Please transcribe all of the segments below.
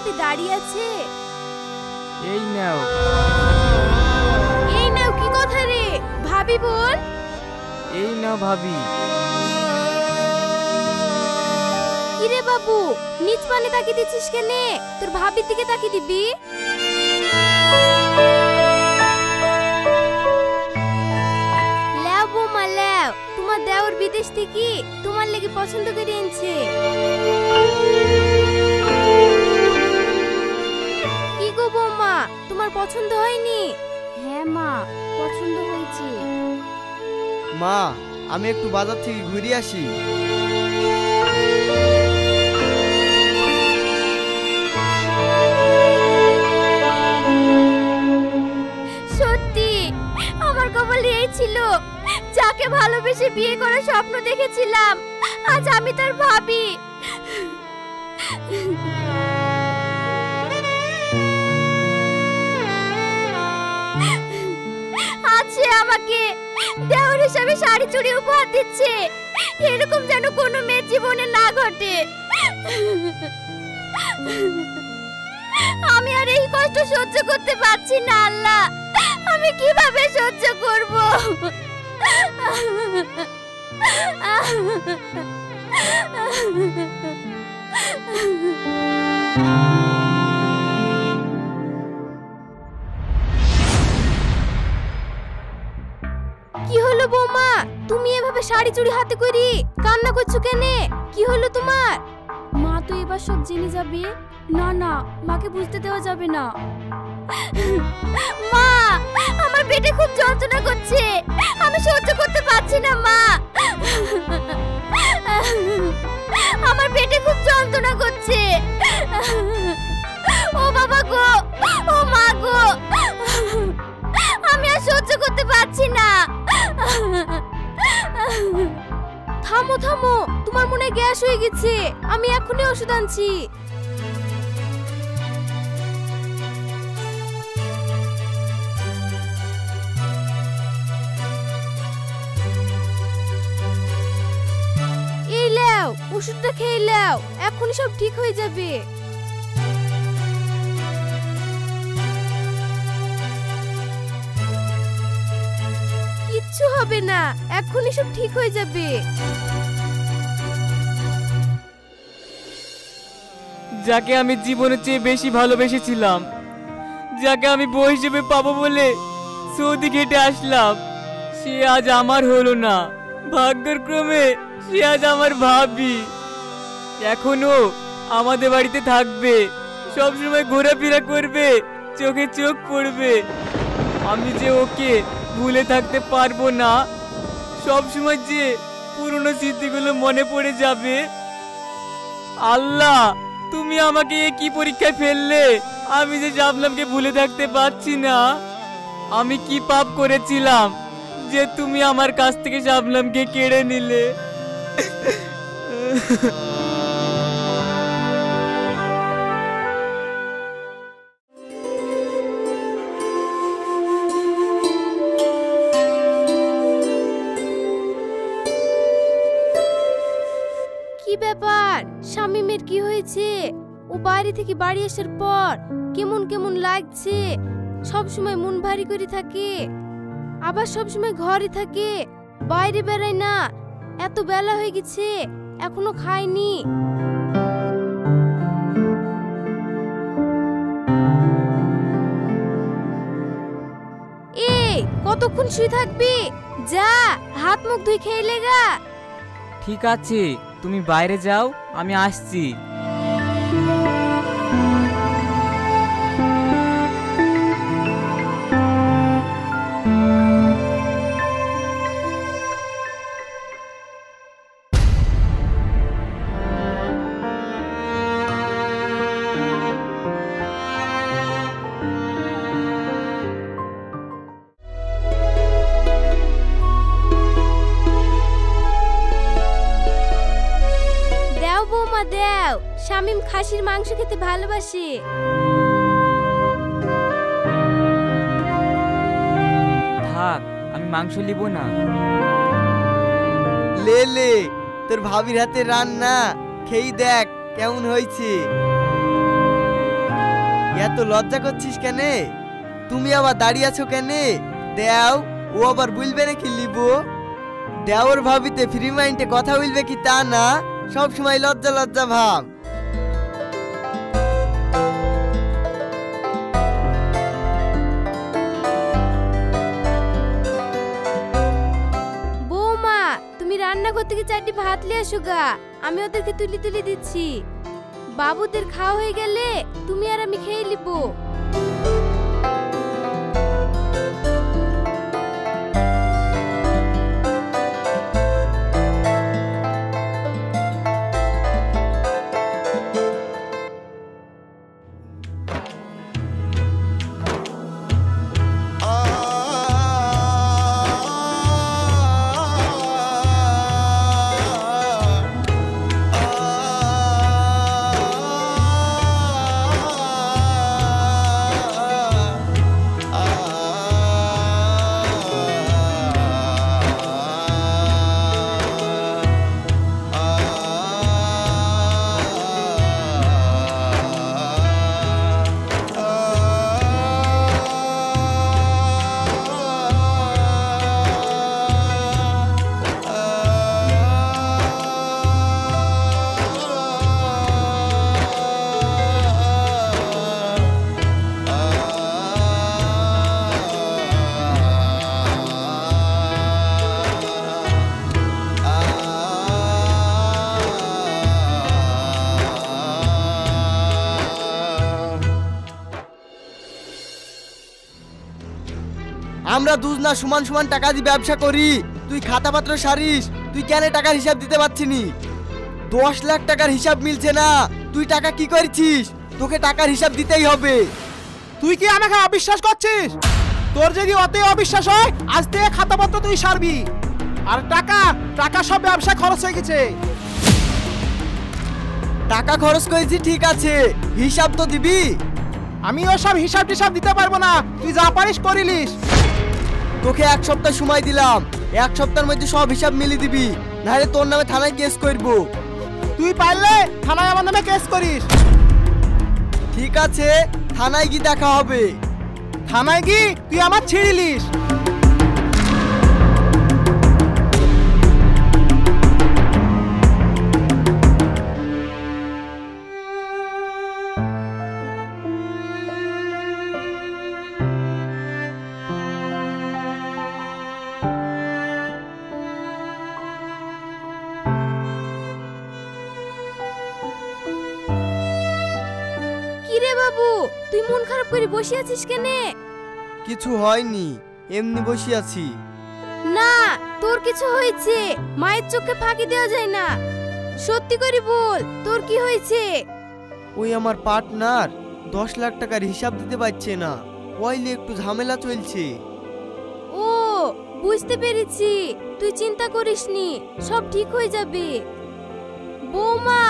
ভাবি দাঁড়িয়ে আছে। এই নাও। এই নাও কি কথা রে? ভাবি বল। এই নাও ভাবি। কি রে বাবু, নিচ পানে তাকিয়ে দিচ্ছিস কেনে? তোর ভাবির দিকে তাকিয়ে দিবি। লেও বৌমা লেও, তোমার দেওর বিদেশ থেকে তোমার লেগে পছন্দ করে এনেছে। কি গো বৌমা, তোমার পছন্দ হয়নি? হ্যাঁ মা, পছন্দ হয়েছে। মা, আমি একটু বাজার থেকে ঘুরে আসি। সত্যি আমার কপালে এই ছিল, যাকে ভালোবেসে বিয়ে করার স্বপ্ন দেখেছিলাম, আজ আমি তার ভাবি। আজ সে আমাকে দেওর হিসাবে শাড়ি চুড়ি উপহার দিচ্ছে। এরকম যেন কোনো মেয়ের জীবনে না ঘটে। আমি আর এই কষ্ট সহ্য করতে পারছি না আল্লাহ, আমি কিভাবে সহ্য করব? কি হলো বৌমা, তুমি এভাবে শাড়ি চুড়ি হাতে করি কান্না করছো কেনে? কি হলো তোমার? মা তো এবার সব জেনে যাবে। না না, মাকে বুঝতে দেওয়া যাবে না। মা, আমার পেটে খুব যন্ত্রণা করছে, আমি সহ্য করতে পারছি না মা। আমার পেটে খুব যন্ত্রণা করছে। ও বাবা গো, ও মা গো, আমি আর সহ্য করতে পারছি না। থামো থামো, তোমার মনে গ্যাস হয়ে গেছে, আমি এখনই ওষুধ আনছি। এই লাও, ওষুধটা খেয়ে লাও, এখনই সব ঠিক হয়ে যাবে। কিচ্ছু হবে না, এখনই সব ঠিক হয়ে যাবে। যাকে আমি জীবনের চেয়ে বেশি ভালোবেসেছিলাম, যাকে আমি বউ হিসেবে পাবো বলে সৌদি ঘেটে আসলাম, সে আজ আমার হলো না। ভাগ্যের ক্রমে সে আজ আমার ভাবি। এখনো আমাদের বাড়িতে থাকবে, সবসময় ঘোরাফেরা করবে, চোখে চোখ পড়বে। আমি যে ওকে ভুলে থাকতে পারবো না, সবসময় যে পুরনো স্মৃতিগুলো মনে পড়ে যাবে। আল্লাহ, তুমি আমাকে কি পরীক্ষায় ফেললে? আমি যে শাবনামকে ভুলে থাকতে পারছি না। আমি কি পাপ করেছিলাম যে তুমি আমার কাছ থেকে শাবনামকে কেড়ে নিলে? কি ব্যাপার, শামিমের কি হয়েছে? ও বাইরে থেকে বাড়ি আসার পর কেমন কেমন লাগছে, সব সময় মন ভারী করে থাকে, আবার সব সময় ঘরে থাকে, বাইরে বেড়ায় না। এত বেলা হয়ে গেছে, এখনো খায়নি। এই কতক্ষণ শুয়ে থাকবি? যা, হাত মুখ ধুই খেয়ে লেগা। ঠিক আছে, তুমি বাইরে যাও, আমি আসছি। দাও, শামিম খাসির মাংস খেতে ভালোবাসে। থাক, আমি মাংস নিব না। লে লে, তোর ভাবির হাতে রান্না খেয়ে দেখ কেমন হয়েছে। এত লজ্জা করছিস কেন? তুমি আবার দাঁড়িয়ে আছো কেন? দেও, ও আবার বলবে নাকি লিব? দেওর ভাবিতে ফ্রি মাইন্ডে কথা বলবে কি তা না, সব সময় লজ্জা লজ্জা ভাব। বৌমা, তুমি রান্নাঘর থেকে 4টি ভাত নিয়ে আসো গা, আমি ওদেরকে তুলি তুলি দিচ্ছি। বাবুদের খাওয়া হয়ে গেলে তুমি আর আমি খেয়ে নিব। আমরা দুজনা সমান সমান টাকা দিয়ে ব্যবসা করি, তুই খাতাপত্র সারিস, তুই কেন টাকার হিসাব দিতে পারছিনি? 10 লাখ টাকার হিসাব মিলছে না, তুই টাকা কি করেছিস? তোকে টাকার হিসাব দিতেই হবে। তুই কি আমাকে অবিশ্বাস করছিস? তোর যদি অতই অবিশ্বাস হয়, আজ থেকে খাতাপত্র তুই সারবি। আর টাকা সব ব্যবসা খরচ হয়ে গেছে। টাকা খরচ করেছি ঠিক আছে, হিসাব তো দিবি। আমি ওসব হিসাব টিসাব দিতে পারবো না, তুই যা পারিস করিলিস। তোকে 1 সপ্তাহ সময় দিলাম, 1 সপ্তাহের মধ্যে সব হিসাব মিলিয়ে দিবি, নাহলে তোর নামে থানায় কেস করব। তুই পারলে থানায় আমার নামে কেস করিস। ঠিক আছে, থানায় গিয়ে দেখা হবে। থানায় গিয়ে তুই আমার ছিঁড়িলিস। কিরে বাবু, তুই মন খারাপ করে বসে আছিস কেন? কিছু হয়নি, এমনি বসে আছি। না, তোর কিছু হয়েছে, মায়ের চোখে ফাঁকি দেওয়া যায় না। সত্যি করে বল, তোর কি হয়েছে? ওই আমার পার্টনার 10 লাখ টাকার হিসাব দিতে পারছে না, ওইলে একটু ঝামেলা চলছে। ও, বুঝতে পেরেছি, তুই চিন্তা করিসনি, সব ঠিক হয়ে যাবে। বৌমা,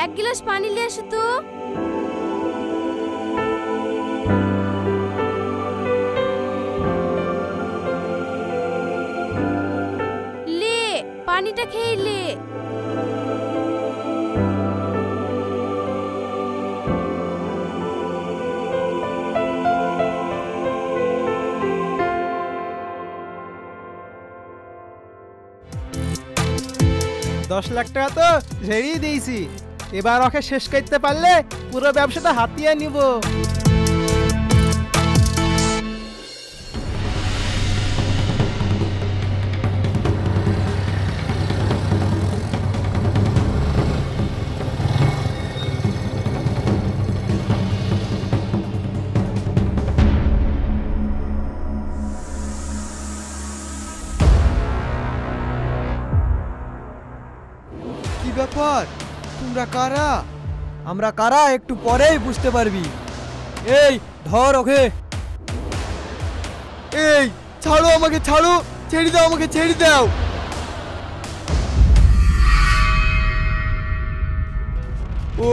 1 গ্লাস পানি নিয়ে আসো তো। লে, পানিটা খেয়ে লে। 10 লাখ টাকা তো ঝেড়েই দিয়েছি, এবার ওকে শেষ করতে পারলে পুরো ব্যবসাটা হাতিয়ে নিব। ব্যাপার, তোমরা কারা? আমরা কারা একটু পরেই বুঝতে পারবি। এই ধর ওকে। এই ছাড়ো আমাকে, ছাড়ো, ছেড়ে দাও আমাকে, ছেড়ে দাও। ও,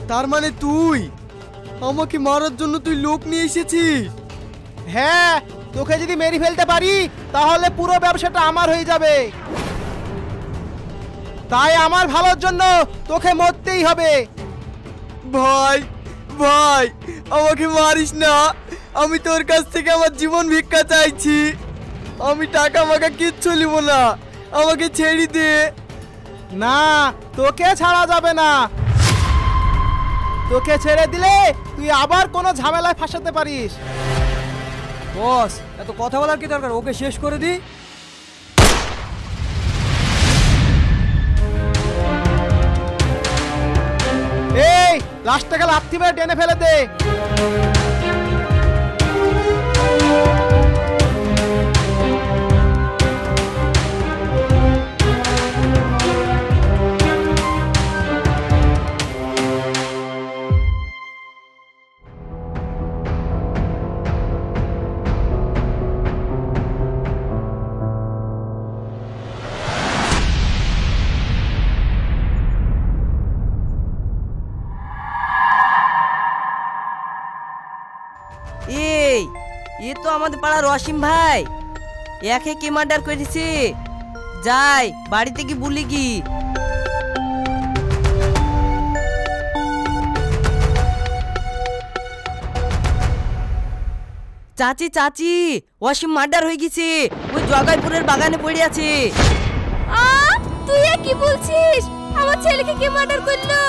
তার মানে তুই আমাকে মারার জন্য তুই লোক নিয়ে এসেছিস? হ্যাঁ, তোকে যদি মেরে ফেলতে পারি তাহলে পুরো ব্যবসাটা আমার হয়ে যাবে। তাই আমার ভালোর জন্য তোকে মরতেই হবে। ভাই, ভাই আমাকে মারিস না, আমি তোর কাছ থেকে আমার জীবন ভিক্ষা চাইছি। আমি টাকা মাকা কিচ্ছু নিব না, আমাকে ছেড়ে দে। না, তোকে ছাড়া যাবে না। তোকে ছেড়ে দিলে তুই আবার কোনো ঝামেলায় ফাঁসাতে পারিস। বস, এত কথা বলার কি দরকার? ওকে শেষ করে দি। এই লাশটাকে লাথি মেরে টেনে ফেলে দে। এই এ তো আমাদের পাড়ার অসীম ভাই। একে কে মার্ডার করেছে? যাই বাড়িতে কি বলি কি? চাচি চাচি, অসীম মার্ডার হয়ে গেছে, ওই জগাইপুরের বাগানে পড়ে আছে। তুই কি বলছিস? আমার ছেলেকে কে মার্ডার করলো?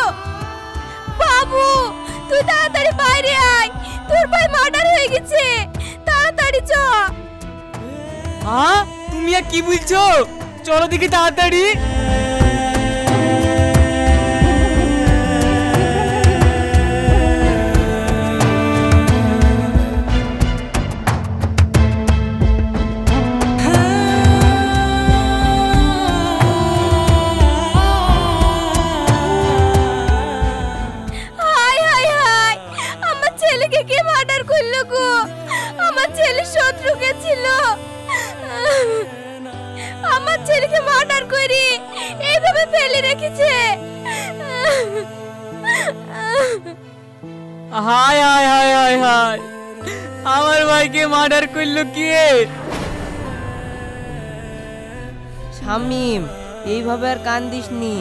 বাবু তুই তাড়াতাড়ি বাইরে আয়, তোর ভাই মার্ডার হয়ে গেছে, তাড়াতাড়ি চ। হ্যাঁ, তুমি আর কি বলছো? চলো দেখি তাড়াতাড়ি। হায় হায় হায়, আমার ছেলেকে কে মার্ডার করলো গো? আমার ছেলে শত্রু কে ছিল? আমার ছেলেকে মার্ডার করে এইভাবে ফেলে রেখেছে। হায় হায় হায় হায় হায়, আমার ভাইকে মার্ডার করলো কে? শামিম, এইভাবে আর কান্দিস নি।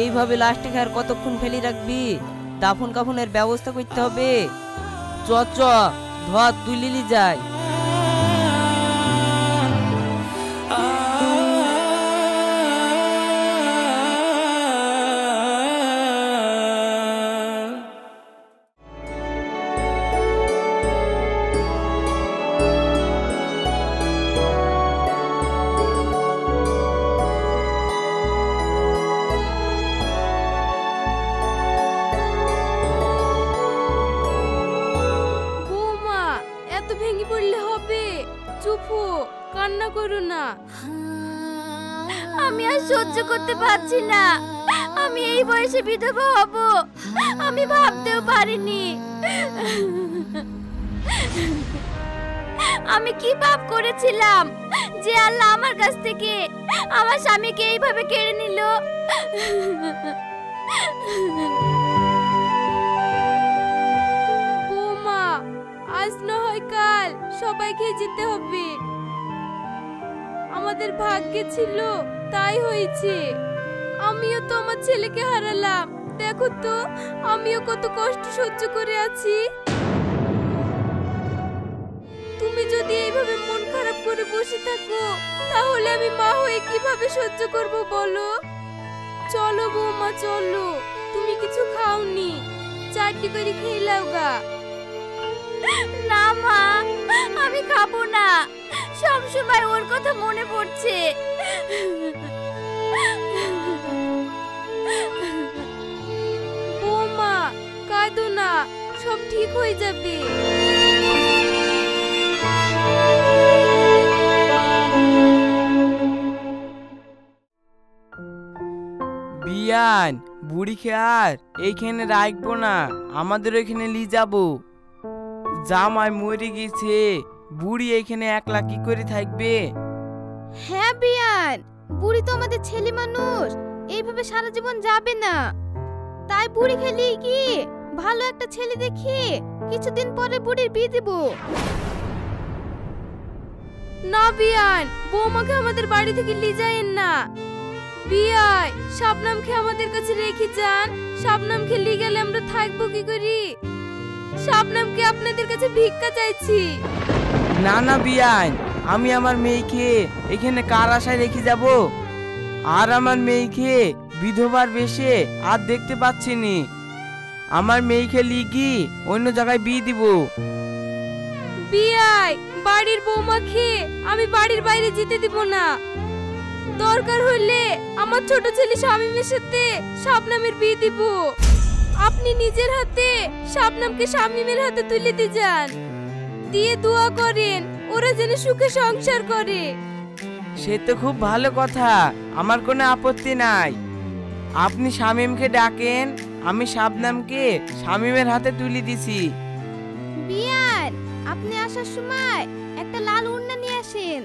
এইভাবে লাশটাকে আর কতক্ষণ ফেলে রাখবি? দাফন কাফনের ব্যবস্থা করতে হবে। চ চ, ধর তুই লিলি যাই। বৌমা, এত ভেঙে পড়লে হবে? চুপ হো, কান্না করো না। আমি আর সহ্য করতে পারছি না, আমি এই বয়সে বিধবা হব আমি ভাবতেও পারিনি। আমি কি পাপ করেছিলাম যে আল্লাহ আমার কাছ থেকে আমার স্বামীকে এইভাবে কেড়ে নিল? বৌমা, আজ না হয় কাল সবাইকে যেতে হবে। আমাদের ভাগ্যে ছিল তাই হয়েছে। আমিও তো আমার ছেলেকে হারালাম, দেখো তো আমিও কত কষ্ট সহ্য করে আছি। তুমি যদি এইভাবে মন খারাপ করে বসে থাকো তাহলে আমি মা হয়ে কিভাবে সহ্য করব বলো? চলো বৌমা চলো, তুমি কিছু খাওনি, চারটি করে খেয়ে লাও গা। না মা, আমি খাবো না, সব সময় ওর কথা মনে পড়ছে। বৌমা কাঁদো না, সব ঠিক হয়ে যাবে। বিয়ান বুড়িকে আর এইখানে রাখবো না, আমাদের ওইখানে নিয়ে যাবো। জামাই মরে গেছে, বুড়ি এইখানে একলা কি করে থাকবে? হ্যাঁ বিয়ান, বুড়ি তো আমাদের ছেলে মানুষ, এইভাবে সারা জীবন যাবে না। তাই বুড়ি খেলি কি ভালো একটা ছেলে দেখি কিছুদিন পরে বুড়ির বিয়ে দেব। না বিয়ান, বৌমাকে আমাদের বাড়ি থেকে নিয়ে যায়েন না। বিয়াই শাবনামকে আমাদের কাছে রেখে যান, শাবনামকে নিয়ে গেলে আমরা থাকবো কি করি? শাবনামকে আপনাদের কাছে ভিক্ষা চাইছি। না না বিয়ান, আমি আমার মেয়েকে এখানে কার আশায় রেখে যাব? আর আমার মেয়েকে বিধবার বেশে আর দেখতে পাচ্ছি নি। আমার মেয়েকে লিগি অন্য জায়গায় বিয়ে দিব। বিয়াই, বাড়ির বৌমাকে আমি বাড়ির বাইরে যেতে দিব না। দরকার হলে আমার ছোট ছেলে শামীমের সাথে শাবনামের বিয়ে দিব। আপনি নিজের হাতে শাবনামকে শামীমের হাতে তুলে দিয়ে যান, দিয়ে দোয়া করেন ওরা যেন সুখে সংসার করে। সে তো খুব ভালো কথা, আমার কোনো আপত্তি নাই। আপনি শামীমকে ডাকেন, আমি শাবনামকে শামীমের হাতে তুলে দিছি। বিয়ান, আপনি আসার সময় একটা লাল ওড়না নিয়ে আসেন।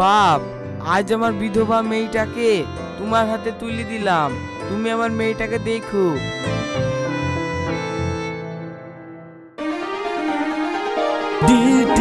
বাপ, আজ আমার বিধবা মেয়েটাকে তোমার হাতে তুলে দিলাম, তুমি আমার মেয়েটাকে দেখো। DD